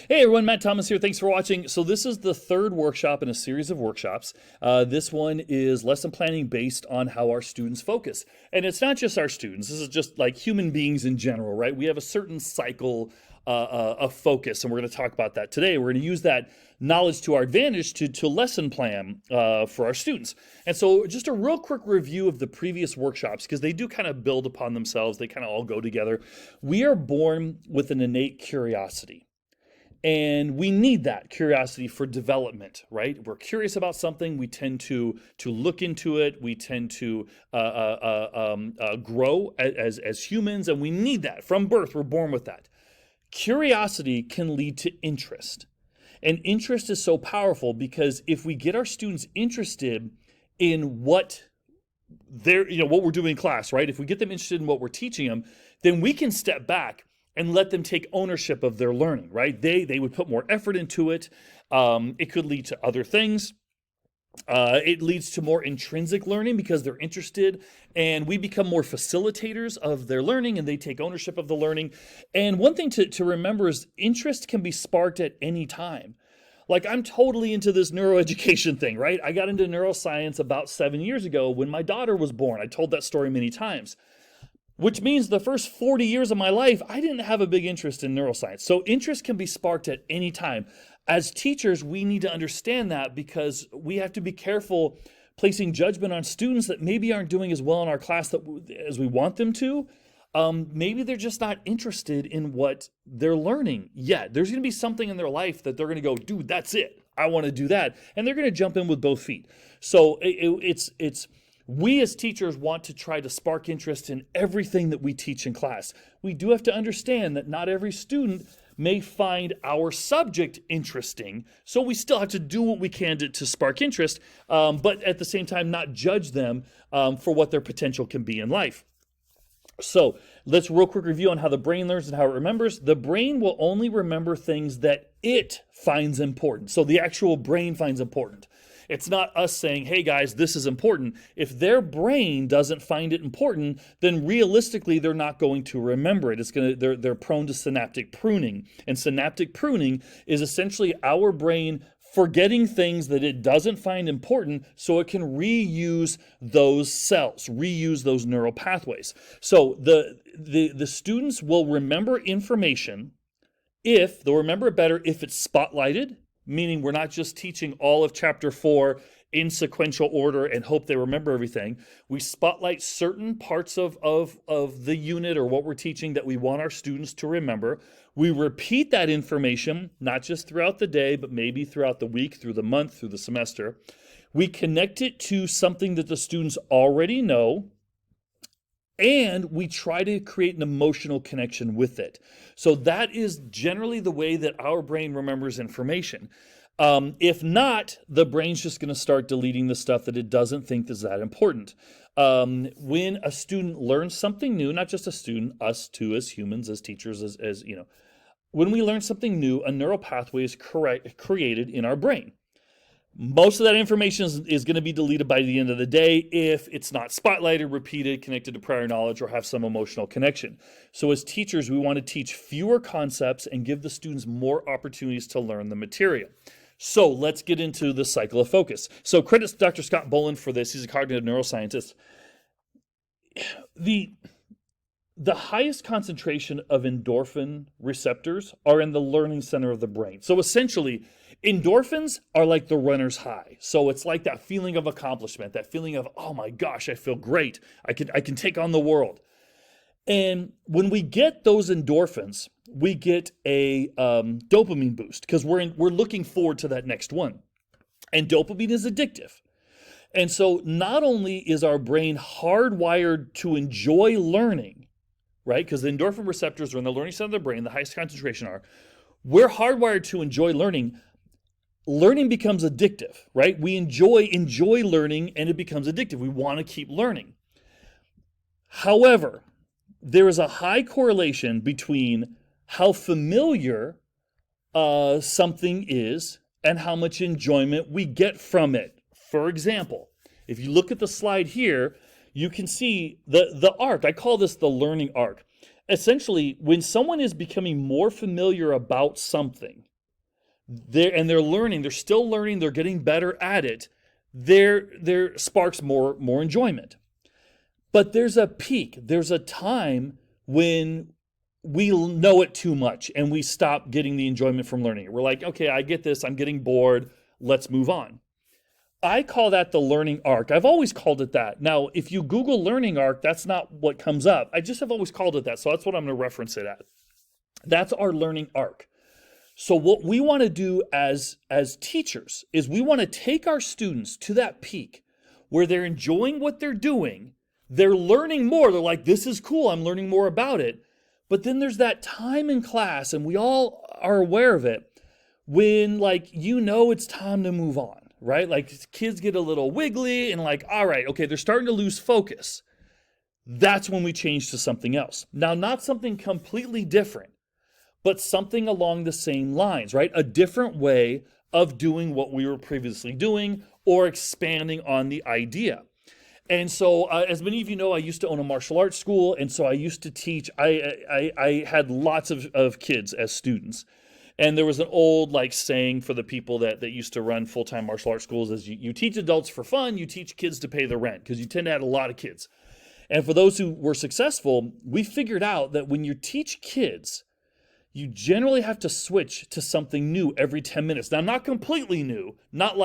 Hey everyone, Matt Thomas here. Thanks for watching. So this is the third workshop in a series of workshops. This one is lesson planning based on how our students focus. And it's not just our students. This is just like human beings in general, right? We have a certain cycle of focus, and we're going to talk about that today. We're going to use that knowledge to our advantage to lesson plan for our students. And so just a real quick review of the previous workshops, because they do kind of build upon themselves. They kind of all go together. We are born with an innate curiosity. And we need that curiosity for development, right? We're curious about something. We tend to look into it. We tend to grow as humans, and we need that from birth. We're born with that. Curiosity can lead to interest, and interest is so powerful because if we get our students interested in what what we're doing in class, right? If we get them interested in what we're teaching them, then we can step back and let them take ownership of their learning, right? They would put more effort into it. It could lead to other things. It leads to more intrinsic learning because they're interested, and we become more facilitators of their learning, and they take ownership of the learning. And one thing to remember is interest can be sparked at any time. Like, I'm totally into this neuroeducation thing, right? I got into neuroscience about 7 years ago when my daughter was born. I told that story many times. Which means the first 40 years of my life, I didn't have a big interest in neuroscience. So interest can be sparked at any time. As teachers, we need to understand that because we have to be careful placing judgment on students that maybe aren't doing as well in our class as we want them to. Maybe they're just not interested in what they're learning yet. There's going to be something in their life that they're going to go, dude, that's it. I want to do that. And they're going to jump in with both feet. So we as teachers want to try to spark interest in everything that we teach in class. We do have to understand that not every student may find our subject interesting, so we still have to do what we can to spark interest, but at the same time not judge them for what their potential can be in life. So let's real quick review on how the brain learns and how it remembers. The brain will only remember things that it finds important. So the actual brain finds important. It's not us saying, hey guys, this is important. If their brain doesn't find it important, then realistically they're not going to remember it. They're prone to synaptic pruning. And synaptic pruning is essentially our brain forgetting things that it doesn't find important so it can reuse those cells, reuse those neural pathways. So the students will remember information they'll remember it better if it's spotlighted, meaning we're not just teaching all of chapter 4 in sequential order and hope they remember everything. We spotlight certain parts of the unit or what we're teaching that we want our students to remember. We repeat that information, not just throughout the day, but maybe throughout the week, through the month, through the semester. We connect it to something that the students already know, and we try to create an emotional connection with it. So that is generally the way that our brain remembers information. If not, the brain's just going to start deleting the stuff that it doesn't think is that important. When a student learns something new, not just a student, us too as humans, as teachers, as you know, when we learn something new, a neural pathway is created in our brain. Most of that information is going to be deleted by the end of the day if it's not spotlighted, repeated, connected to prior knowledge, or have some emotional connection. So as teachers, we want to teach fewer concepts and give the students more opportunities to learn the material. So let's get into the cycle of focus. So credit to Dr. Scott Boland for this. He's a cognitive neuroscientist. The highest concentration of endorphin receptors are in the learning center of the brain. So essentially, endorphins are like the runner's high. So it's like that feeling of accomplishment, that feeling of, oh my gosh, I feel great. I can take on the world. And when we get those endorphins, we get a dopamine boost because we're looking forward to that next one. And dopamine is addictive. And so not only is our brain hardwired to enjoy learning, right? Because the endorphin receptors are in the learning center of the brain, the highest concentration are. We're hardwired to enjoy learning. Learning becomes addictive, right? We enjoy learning and it becomes addictive. We want to keep learning. However, there is a high correlation between how familiar something is and how much enjoyment we get from it. For example, if you look at the slide here, you can see the arc. I call this the learning arc. Essentially, when someone is becoming more familiar about something, They're learning, they're still learning, they're getting better at it, there sparks more enjoyment. But there's a peak, there's a time when we know it too much and we stop getting the enjoyment from learning it. We're like, okay, I get this, I'm getting bored, let's move on. I call that the learning arc. I've always called it that. Now, if you Google learning arc, that's not what comes up. I just have always called it that, so that's what I'm going to reference it at. That's our learning arc. So what we want to do as teachers is we want to take our students to that peak where they're enjoying what they're doing, they're learning more, they're like, this is cool, I'm learning more about it. But then there's that time in class, and we all are aware of it, when it's time to move on, right? Like kids get a little wiggly and like, all right, okay, they're starting to lose focus. That's when we change to something else. Now, not something completely different, but something along the same lines, right? A different way of doing what we were previously doing or expanding on the idea. And so, as many of you know, I used to own a martial arts school, and so I used to teach. I had lots of kids as students. And there was an old saying for the people that used to run full-time martial arts schools is you teach adults for fun, you teach kids to pay the rent, because you tend to have a lot of kids. And for those who were successful, we figured out that when you teach kids, you generally have to switch to something new every 10 minutes. Now, not completely new, not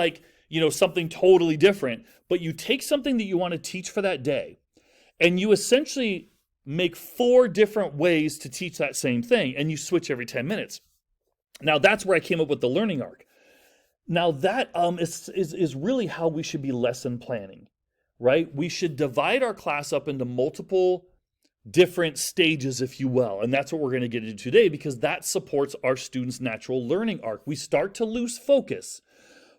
something totally different, but you take something that you want to teach for that day, and you essentially make 4 different ways to teach that same thing, and you switch every 10 minutes. Now, that's where I came up with the learning arc. Now, that is really how we should be lesson planning, right? We should divide our class up into multiple different stages, if you will. And that's what we're going to get into today, because that supports our students' natural learning arc. We start to lose focus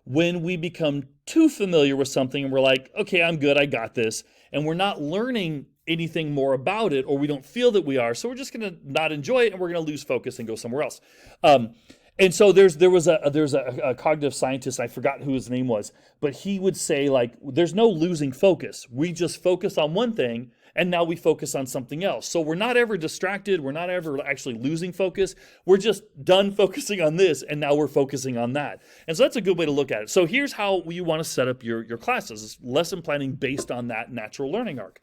when we become too familiar with something and we're like, okay, I'm good, I got this. And we're not learning anything more about it, or we don't feel that we are. So we're just going to not enjoy it, and we're going to lose focus and go somewhere else. And so there's a cognitive scientist, I forgot who his name was, but he would say there's no losing focus. We just focus on one thing, and now we focus on something else. So we're not ever distracted. We're not ever actually losing focus. We're just done focusing on this, and now we're focusing on that. And so that's a good way to look at it. So here's how you want to set up your classes: lesson planning based on that natural learning arc.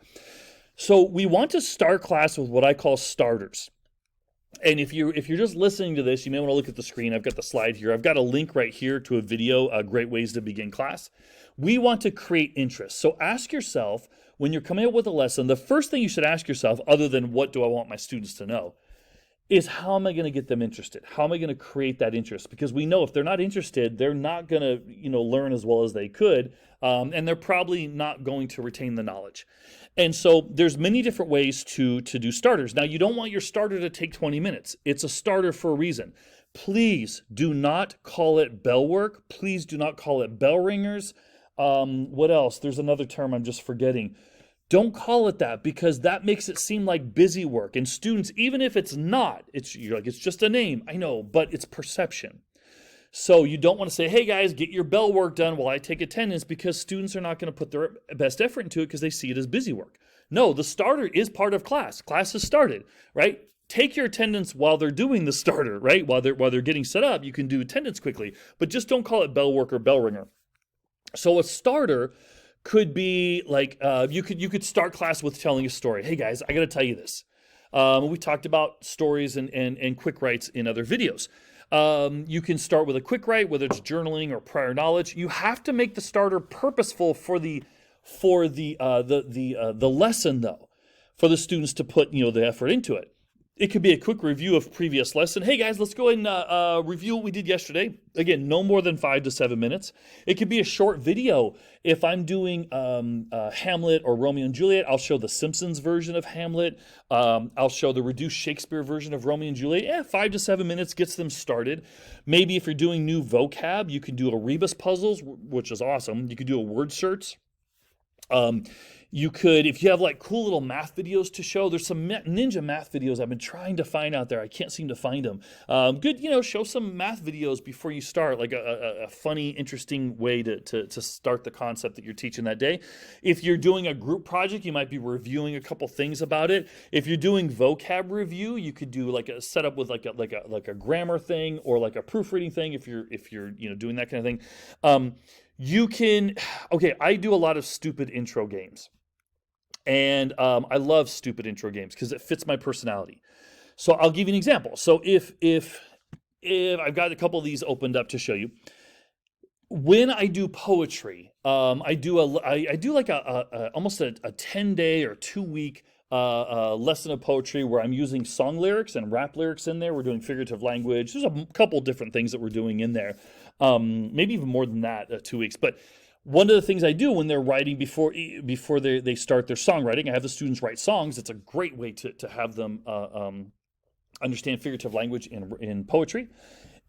So we want to start class with what I call starters. And if you're just listening to this, you may want to look at the screen. I've got the slide here. I've got a link right here to a video, Great Ways to Begin Class. We want to create interest. So ask yourself, when you're coming up with a lesson, the first thing you should ask yourself, other than what do I want my students to know, is how am I going to get them interested? How am I going to create that interest? Because we know if they're not interested, they're not going to learn as well as they could, and they're probably not going to retain the knowledge. And so there's many different ways to do starters. Now, you don't want your starter to take 20 minutes. It's a starter for a reason. Please do not call it bell work. Please do not call it bell ringers. What else? There's another term I'm just forgetting. Don't call it that, because that makes it seem like busy work. And students, even if it's not, it's just a name. I know, but it's perception. So you don't want to say, hey guys, get your bell work done while I take attendance, because students are not going to put their best effort into it because they see it as busy work. No, the starter is part of class. Class has started, right? Take your attendance while they're doing the starter, right? While they're getting set up, you can do attendance quickly, but just don't call it bell work or bell ringer. So a starter could be you could start class with telling a story. Hey guys, I got to tell you this. We talked about stories and quick writes in other videos. You can start with a quick write, whether it's journaling or prior knowledge. You have to make the starter purposeful for the lesson, though, for the students to put the effort into it. It could be a quick review of previous lesson. Hey guys, let's go ahead and review what we did yesterday. Again, no more than 5 to 7 minutes. It could be a short video. If I'm doing Hamlet or Romeo and Juliet, I'll show the Simpsons version of Hamlet. I'll show the reduced Shakespeare version of Romeo and Juliet. 5 to 7 minutes gets them started. Maybe if you're doing new vocab, you can do a rebus puzzles, which is awesome. You could do a word search. Um, you could, if you have like cool little math videos to show, there's some ninja math videos I've been trying to find out there. I can't seem to find them. Good, show some math videos before you start, like a funny, interesting way to start the concept that you're teaching that day. If you're doing a group project, you might be reviewing a couple things about it. If you're doing vocab review, you could do like a setup with like a grammar thing or like a proofreading thing. If you're doing that kind of thing. You can, okay, I do a lot of stupid intro games. And I love stupid intro games because it fits my personality. So I'll give you an example. So if I've got a couple of these opened up to show you, when I do poetry, I do like almost a 10-day or 2-week lesson of poetry where I'm using song lyrics and rap lyrics in there. We're doing figurative language. There's a couple different things that we're doing in there. Maybe even more than that, 2 weeks. But one of the things I do when they're writing before they start their songwriting, I have the students write songs. It's a great way to have them understand figurative language in poetry.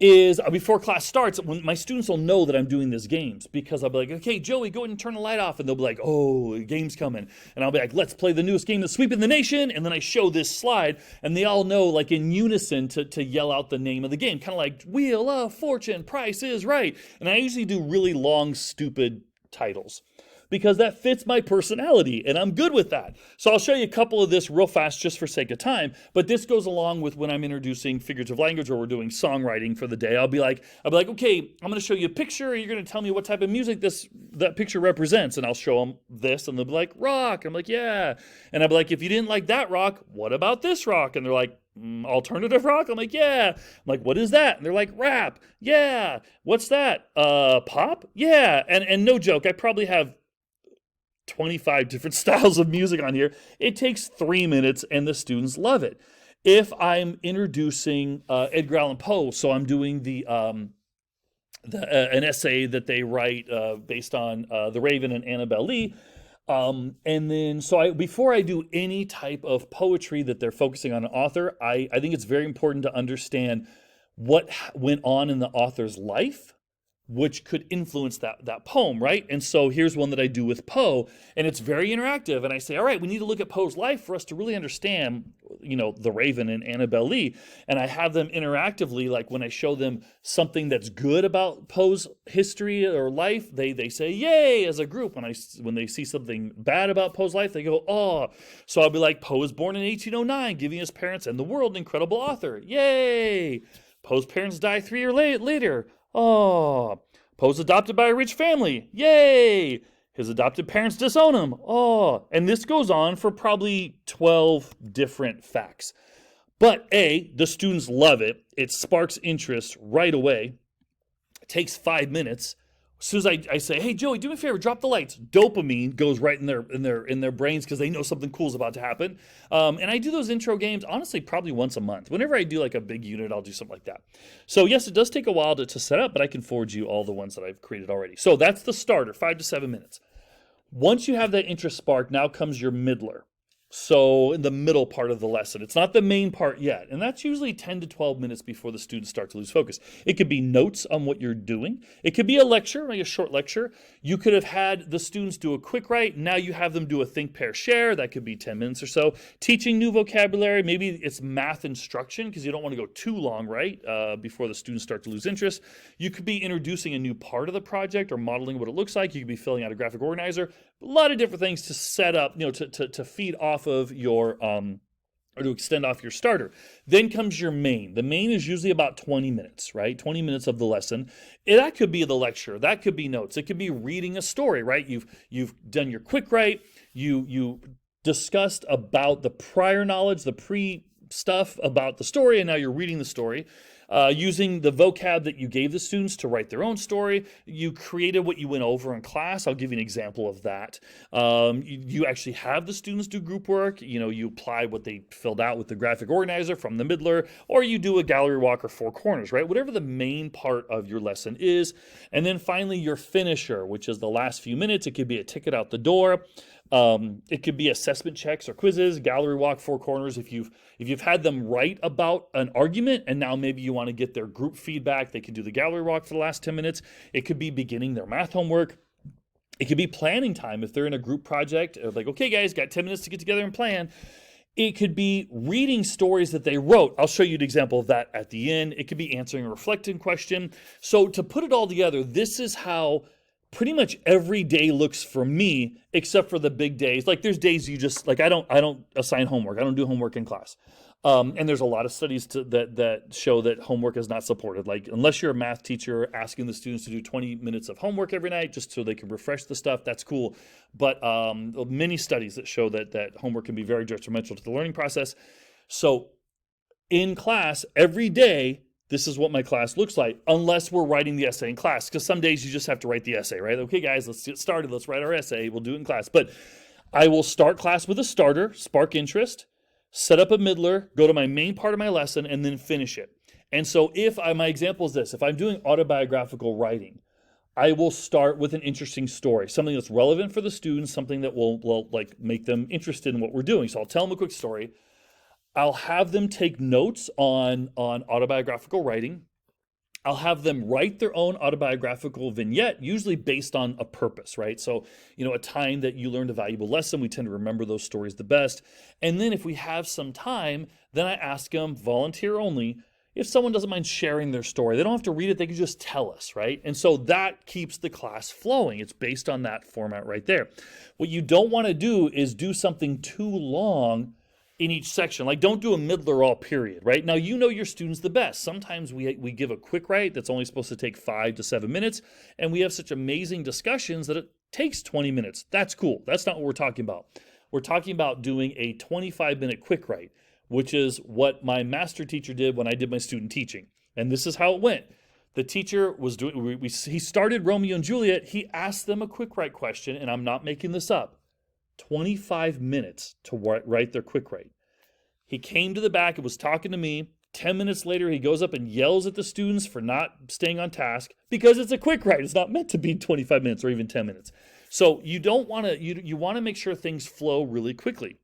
Is before class starts, when my students will know that I'm doing these games, because I'll be like, okay, Joey, go ahead and turn the light off, and they'll be like, oh, the game's coming, and I'll be like, let's play the newest game that's sweeping the nation, and then I show this slide, and they all know, like in unison, to yell out the name of the game, kind of like Wheel of Fortune, Price is Right, and I usually do really long, stupid titles, because that fits my personality, and I'm good with that. So I'll show you a couple of this real fast just for sake of time, but this goes along with when I'm introducing figurative language or we're doing songwriting for the day. I'll be like, okay, I'm going to show you a picture, and you're going to tell me what type of music that picture represents, and I'll show them this, and they'll be like, rock. I'm like, yeah. And I'll be like, if you didn't like that rock, what about this rock? And they're like, alternative rock? I'm like, yeah. I'm like, what is that? And they're like, rap. Yeah. What's that? Pop? Yeah. And no joke, I probably have 25 different styles of music on here. It takes 3 minutes and the students love it. If I'm introducing Edgar Allan Poe, so I'm doing an essay that they write based on The Raven and Annabel Lee. And then, before I do any type of poetry that they're focusing on an author, I think it's very important to understand what went on in the author's life, which could influence that poem, right? And so here's one that I do with Poe, and it's very interactive. And I say, all right, we need to look at Poe's life for us to really understand, The Raven and Annabel Lee. And I have them interactively, like when I show them something that's good about Poe's history or life, they say, yay, as a group. When they see something bad about Poe's life, they go, oh. So I'll be like, Poe was born in 1809, giving his parents and the world an incredible author. Yay. Poe's parents die 3 years later. Oh, Poe's adopted by a rich family. Yay! His adopted parents disown him. Oh, and this goes on for probably 12 different facts. But the students love it. It sparks interest right away. It takes 5 minutes. As soon as I say, hey, Joey, do me a favor, drop the lights. Dopamine goes right in their brains because they know something cool is about to happen. And I do those intro games, honestly, probably once a month. Whenever I do like a big unit, I'll do something like that. So yes, it does take a while to set up, but I can forward you all the ones that I've created already. So that's the starter, 5 to 7 minutes. Once you have that interest spark, now comes your middler. So in the middle part of the lesson, it's not the main part yet. And that's usually 10 to 12 minutes before the students start to lose focus. It could be notes on what you're doing. It could be a lecture, like a short lecture. You could have had the students do a quick write. Now you have them do a think, pair, share. That could be 10 minutes or so. Teaching new vocabulary. Maybe it's math instruction because you don't want to go too long, right? Before the students start to lose interest. You could be introducing a new part of the project or modeling what it looks like. You could be filling out a graphic organizer. A lot of different things to set up, to feed off of your, or to extend off your starter. Then comes your main. The main is usually about 20 minutes, right? 20 minutes of the lesson. That could be the lecture. That could be notes. It could be reading a story, right? You've done your quick write. You discussed about the prior knowledge, the pre stuff about the story, and now you're reading the story. Using the vocab that you gave the students to write their own story. You created what you went over in class. I'll give you an example of that. You actually have the students do group work. You apply what they filled out with the graphic organizer from the middler, or you do a gallery walk or 4 corners, right? Whatever the main part of your lesson is. And then finally your finisher, which is the last few minutes. It could be a ticket out the door. It could be assessment checks or quizzes, gallery walk, 4 corners. If you've had them write about an argument and now maybe you want to get their group feedback, they can do the gallery walk for the last 10 minutes. It could be beginning their math homework. It could be planning time if they're in a group project, like, okay, guys, got 10 minutes to get together and plan. It could be reading stories that they wrote. I'll show you an example of that at the end. It could be answering a reflecting question. So to put it all together, this is how pretty much every day looks for me, except for the big days. Like there's days you just, like I don't assign homework. I don't do homework in class. And there's a lot of studies that show that homework is not supported. Like unless you're a math teacher asking the students to do 20 minutes of homework every night just so they can refresh the stuff, that's cool. But many studies that show that homework can be very detrimental to the learning process. So in class, every day, this is what my class looks like, unless we're writing the essay in class. Because some days you just have to write the essay, right? Okay, guys, let's get started. Let's write our essay. We'll do it in class. But I will start class with a starter, spark interest, set up a middler, go to my main part of my lesson, and then finish it. And so my example is this. If I'm doing autobiographical writing, I will start with an interesting story, something that's relevant for the students, something that will like make them interested in what we're doing. So I'll tell them a quick story. I'll have them take notes on autobiographical writing. I'll have them write their own autobiographical vignette, usually based on a purpose, right? So, a time that you learned a valuable lesson, we tend to remember those stories the best. And then if we have some time, then I ask them, volunteer only, if someone doesn't mind sharing their story. They don't have to read it, they can just tell us, right? And so that keeps the class flowing. It's based on that format right there. What you don't want to do is do something too long in each section. Like don't do a middler all period, right? Now, your students the best. Sometimes we give a quick write that's only supposed to take 5 to 7 minutes, and we have such amazing discussions that it takes 20 minutes. That's cool. That's not what we're talking about. We're talking about doing a 25-minute quick write, which is what my master teacher did when I did my student teaching. And this is how it went. The teacher was doing, he started Romeo and Juliet. He asked them a quick write question, and I'm not making this up. 25 minutes to write their quick write. He came to the back and was talking to me. 10 minutes later, he goes up and yells at the students for not staying on task because it's a quick write. It's not meant to be 25 minutes or even 10 minutes. So you don't want to, you want to make sure things flow really quickly.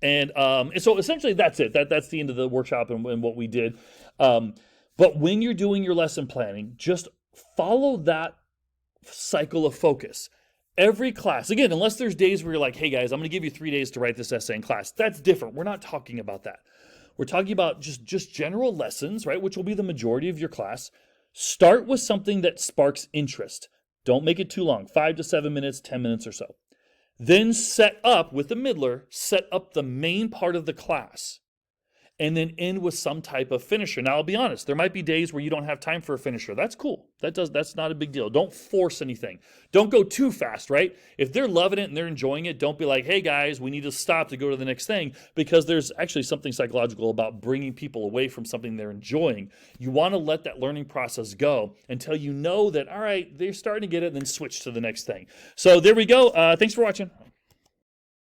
And so essentially that's it. That's the end of the workshop and what we did. But when you're doing your lesson planning, just follow that cycle of focus. Every class, again, unless there's days where you're like, hey guys, I'm going to give you 3 days to write this essay in class. That's different. We're not talking about that. We're talking about just general lessons, right? Which will be the majority of your class. Start with something that sparks interest. Don't make it too long, 5 to 7 minutes, 10 minutes or so. Then set up with the middler, set up the main part of the class. And then end with some type of finisher. Now, I'll be honest, there might be days where you don't have time for a finisher. That's cool. That's not a big deal. Don't force anything. Don't go too fast, right? If they're loving it and they're enjoying it, don't be like, hey guys, we need to stop to go to the next thing, because there's actually something psychological about bringing people away from something they're enjoying. You want to let that learning process go until you know that, all right, they're starting to get it, and then switch to the next thing. So there we go. Thanks for watching.